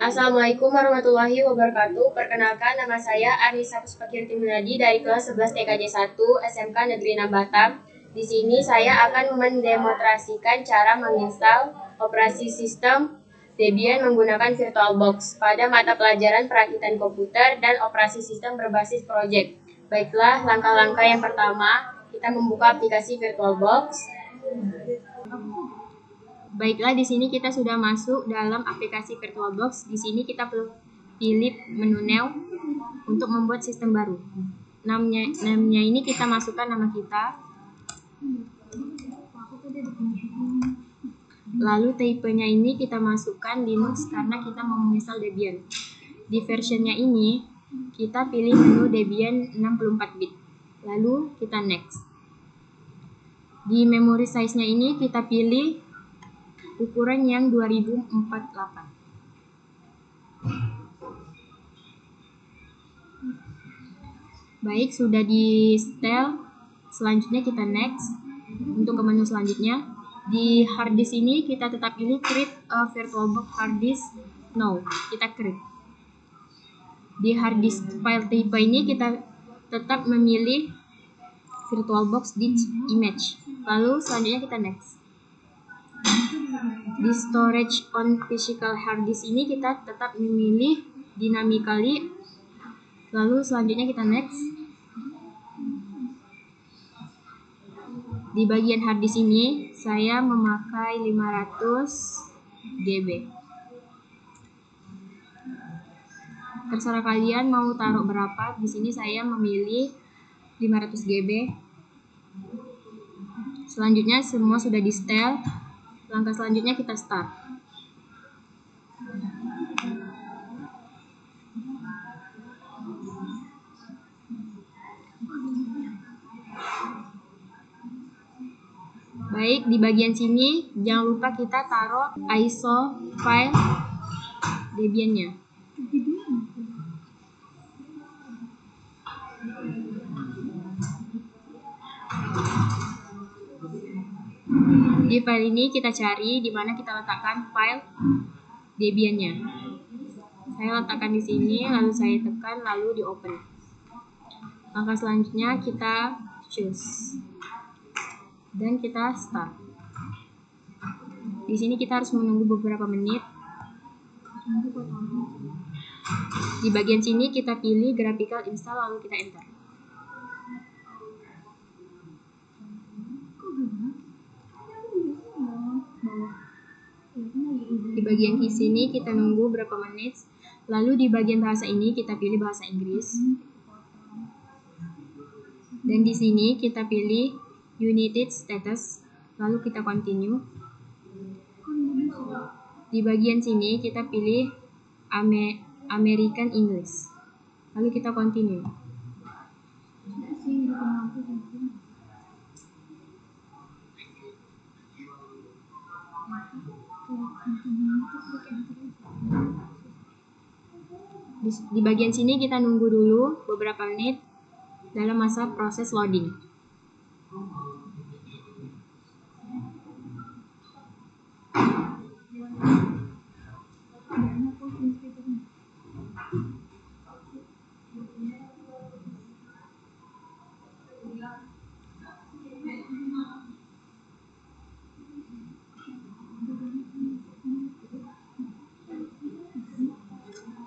Assalamualaikum warahmatullahi wabarakatuh. Perkenalkan, nama saya Anissa Puspakirti Munadi dari kelas 11 TKJ 1 SMK Negeri 6 Batam. Di sini saya akan mendemonstrasikan cara menginstal operasi sistem Debian menggunakan VirtualBox pada mata pelajaran perakitan komputer dan operasi sistem berbasis proyek. Baiklah, langkah-langkah yang pertama, kita membuka aplikasi VirtualBox. Baiklah, di sini kita sudah masuk dalam aplikasi VirtualBox. Di sini kita pilih menu New untuk membuat sistem baru. Namanya ini kita masukkan nama kita. Lalu tipenya ini kita masukkan Linux karena kita mau menginstal Debian. Di versionnya ini kita pilih menu Debian 64 bit. Lalu kita next. Di memory size-nya ini kita pilih ukuran yang 2048. Baik, sudah di setel. Selanjutnya kita next. Untuk ke menu selanjutnya, di hard disk ini kita tetap pilih create a VirtualBox hard disk. No, kita create. Di hard disk file type ini kita tetap memilih VirtualBox disk image. Lalu selanjutnya kita next. Di storage on physical hard disk ini kita tetap memilih dynamically. Lalu selanjutnya kita next. Di bagian hard disk ini saya memakai 500 GB. Terserah kalian mau taruh berapa. Di sini saya memilih 500 GB. Selanjutnya semua sudah di setel. Langkah selanjutnya kita start. Baik, di bagian sini jangan lupa kita taruh ISO file Debian-nya. Di file ini kita cari di mana kita letakkan file Debian-nya. Saya letakkan di sini, lalu saya tekan, lalu di open. Langkah selanjutnya kita choose dan kita start. Di sini kita harus menunggu beberapa menit. Di bagian sini kita pilih graphical install, lalu kita enter. Di bagian sini kita nunggu berapa menit. Lalu di bagian bahasa ini kita pilih bahasa Inggris. Dan di sini kita pilih United Status, lalu kita continue. Di bagian sini kita pilih American English, lalu kita continue. Di bagian sini kita nunggu dulu beberapa menit dalam masa proses loading.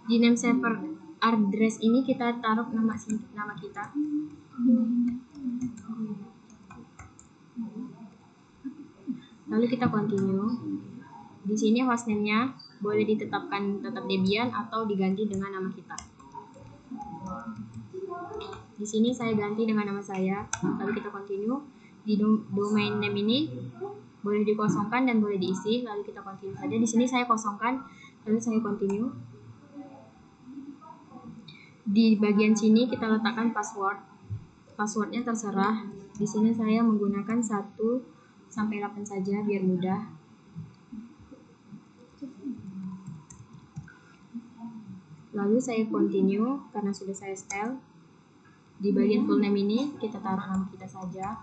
Di name server address ini kita taruh nama kita. Lalu kita continue. Di sini hostname-nya boleh ditetapkan tetap Debian atau diganti dengan nama kita. Di sini saya ganti dengan nama saya. Lalu kita continue. Di domain name ini boleh dikosongkan dan boleh diisi. Lalu kita continue saja. Di sini saya kosongkan, lalu saya continue. Di bagian sini kita letakkan password. Passwordnya terserah. Di sini saya menggunakan 1 sampai 8 saja biar mudah. Lalu saya continue karena sudah saya setel. Di bagian full name ini kita taruh nama kita saja.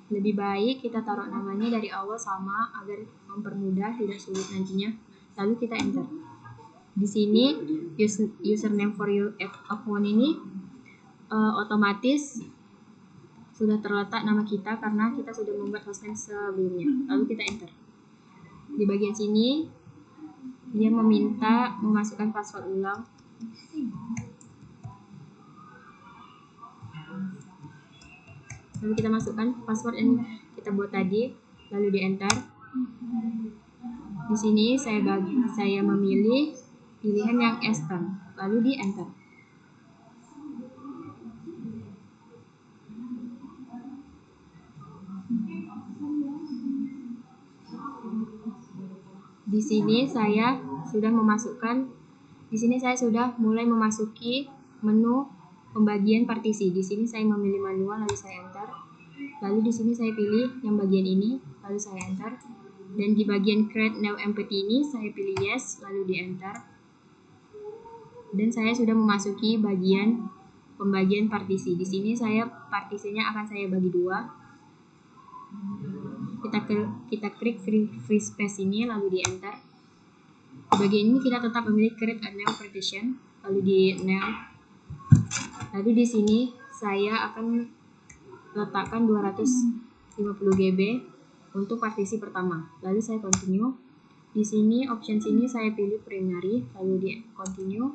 Lebih baik kita taruh namanya dari awal sama agar mempermudah, tidak sulit nantinya. Lalu kita enter. Di sini username for your account ini otomatis sudah terletak nama kita karena kita sudah membuat hostname sebelumnya. Lalu kita enter. Di bagian sini dia meminta memasukkan password ulang. Lalu kita masukkan password yang kita buat tadi, lalu di enter. Di sini saya memilih pilihan yang Eastern, lalu di enter. Di sini saya sudah mulai memasuki menu pembagian partisi. Di sini saya memilih manual, lalu saya enter. Lalu di sini saya pilih yang bagian ini, lalu saya enter. Dan di bagian create new empty ini saya pilih yes, lalu di enter. Dan saya sudah memasuki bagian pembagian partisi. Di sini partisinya akan saya bagi dua. Kita klik free space ini, lalu di enter. Di bagian ini kita tetap memilih create a new partition, lalu di new. Lalu di sini saya akan letakkan 250 GB untuk partisi pertama. Lalu saya continue. Di sini option sini saya pilih primary, lalu di continue.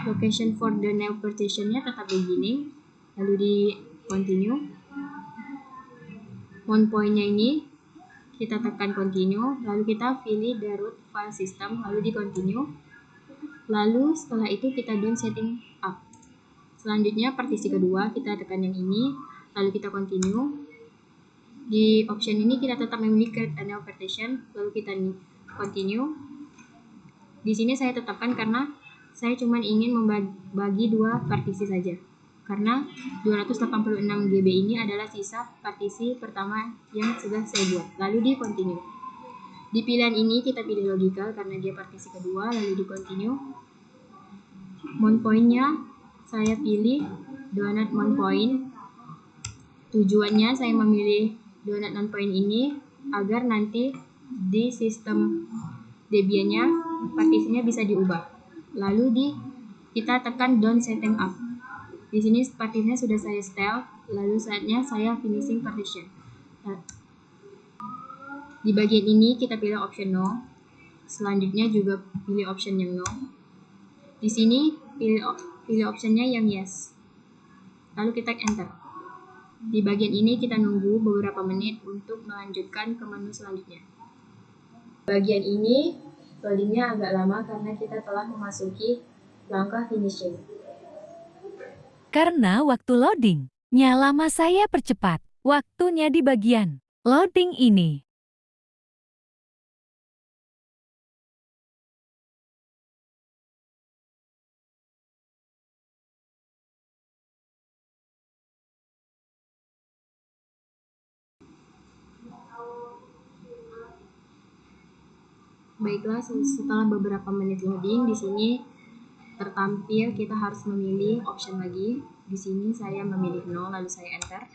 Location for the new partitionnya tetap beginning, lalu di continue. One point-nya ini kita tekan continue, lalu kita pilih the root file system, lalu di continue. Lalu setelah itu kita down setting up. Selanjutnya partisi kedua kita tekan yang ini, lalu kita continue. Di option ini kita tetap memilih create a new partition, lalu kita continue. Di sini saya tetapkan karena saya cuma ingin membagi dua partisi saja. Karena 286 GB ini adalah sisa partisi pertama yang sudah saya buat. Lalu di continue. Di pilihan ini kita pilih logical karena dia partisi kedua, lalu di continue. Mount point-nya saya pilih donut mount point. Tujuannya saya memilih donut mount point ini agar nanti di sistem Debian-nya partisinya bisa diubah. Lalu kita tekan down setting up. Di sini partisinya sudah saya setel, lalu saatnya saya finishing partition. Di bagian ini kita pilih option no. Selanjutnya juga pilih option yang no. Di sini pilih optionnya yang yes. Lalu kita enter. Di bagian ini kita nunggu beberapa menit untuk melanjutkan ke menu selanjutnya. Bagian ini loadingnya agak lama karena kita telah memasuki langkah finishing. Karena waktu loading-nya lama, saya percepat waktunya di bagian loading ini. Baiklah, setelah beberapa menit loading, di sini tertampil kita harus memilih option lagi. Di sini saya memilih no, lalu saya enter.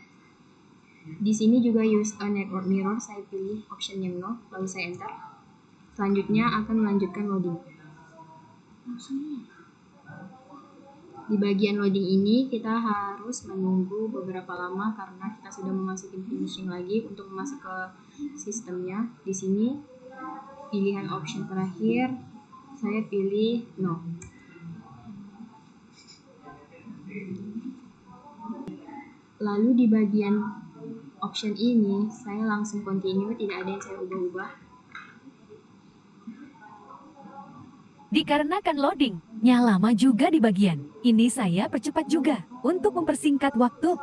Di sini juga use a network mirror, saya pilih option yang no, lalu saya enter. Selanjutnya akan melanjutkan loading. Di bagian loading ini kita harus menunggu beberapa lama karena kita sudah memasuki finishing lagi untuk masuk ke sistemnya. Di sini pilihan option terakhir saya pilih no. Lalu di bagian option ini saya langsung continue, tidak ada yang saya ubah-ubah. Dikarenakan loading-nya lama juga di bagian ini, saya percepat juga untuk mempersingkat waktu.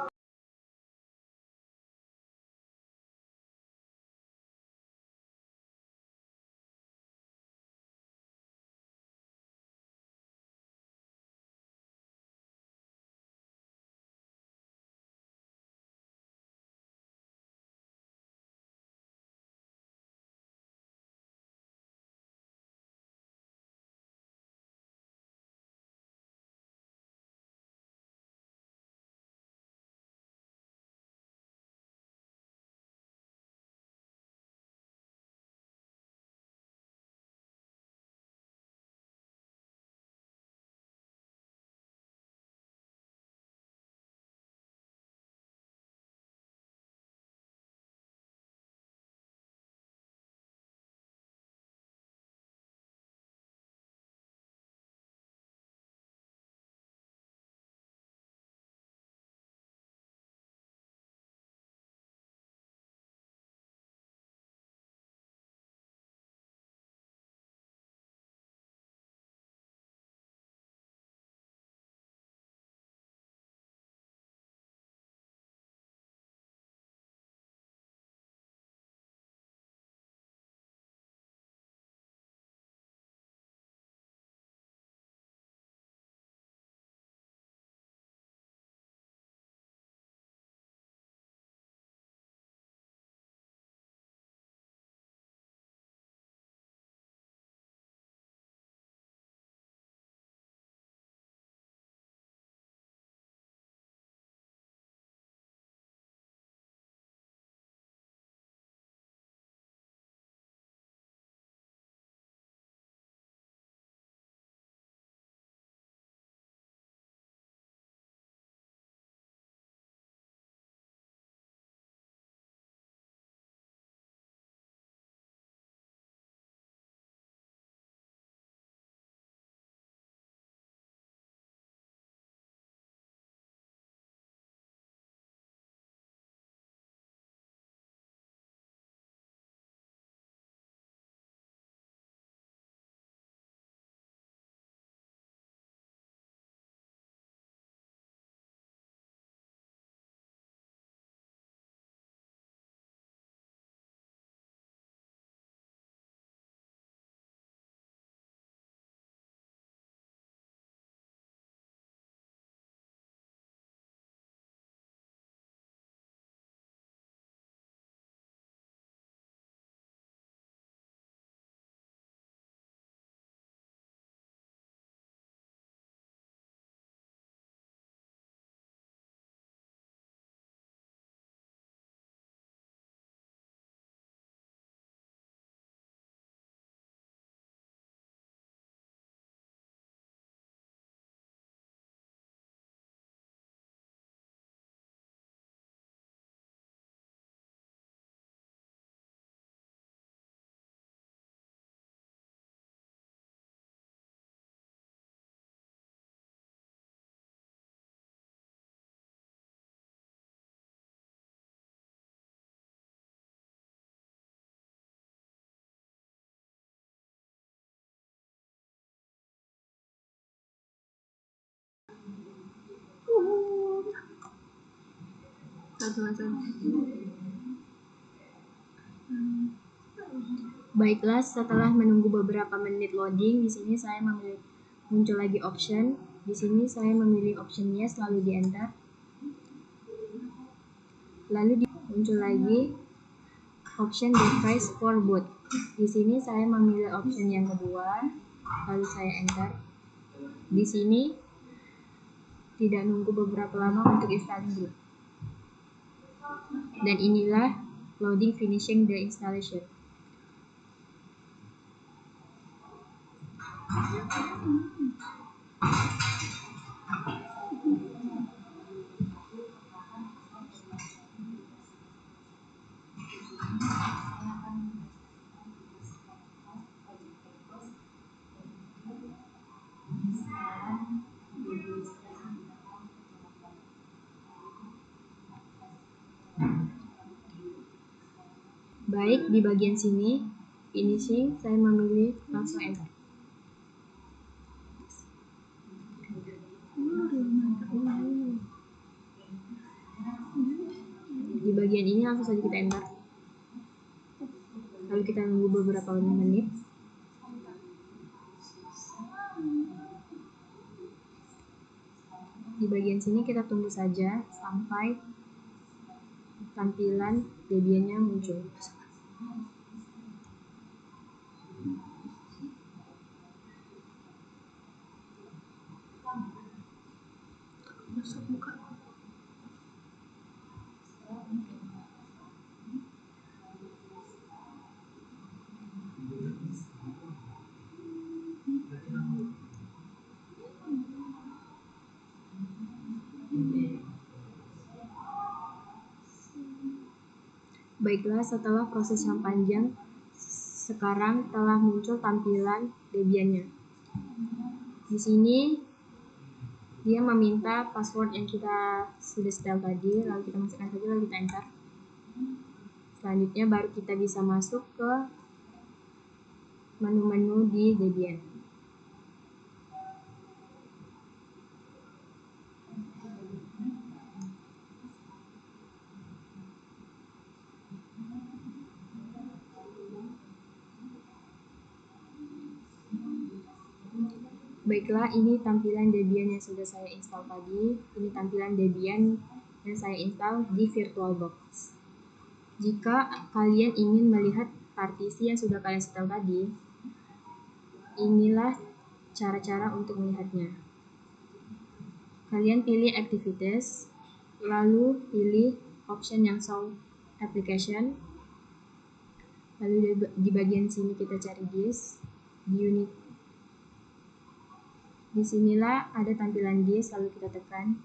Baiklah, setelah menunggu beberapa menit loading, di sini saya memilih muncul lagi option. Di sini saya memilih option yes, lalu di enter. Lalu muncul lagi option device for boot. Di sini saya memilih option yang kedua, lalu saya enter. Di sini tidak nunggu beberapa lama untuk installing boot. Dan inilah loading finishing the installation. Baik, di bagian sini finishing saya memilih langsung enter. Di bagian ini langsung saja kita enter. Lalu kita tunggu beberapa menit. Di bagian sini kita tunggu saja sampai tampilan Debian-nya muncul. Baiklah, setelah proses yang panjang, sekarang telah muncul tampilan Debian-nya. Di sini dia meminta password yang kita sudah setel tadi, lalu kita masukkan saja, lalu kita enter. Selanjutnya baru kita bisa masuk ke menu-menu di Debian. Baiklah, ini tampilan Debian yang sudah saya install tadi. Ini tampilan Debian yang saya install di VirtualBox. Jika kalian ingin melihat partisi yang sudah kalian setel tadi, inilah cara-cara untuk melihatnya. Kalian pilih Activities, lalu pilih option yang Show Application. Lalu di bagian sini kita cari disk, di unit. Disinilah ada tampilan disk, lalu kita tekan.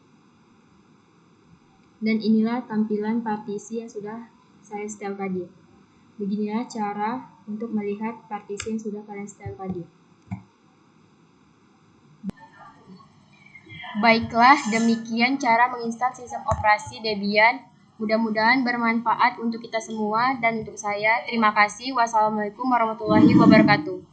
Dan inilah tampilan partisi yang sudah saya setel tadi. Beginilah cara untuk melihat partisi yang sudah kalian setel tadi. Baiklah, demikian cara menginstal sistem operasi Debian. Mudah-mudahan bermanfaat untuk kita semua dan untuk saya. Terima kasih. Wassalamualaikum warahmatullahi wabarakatuh.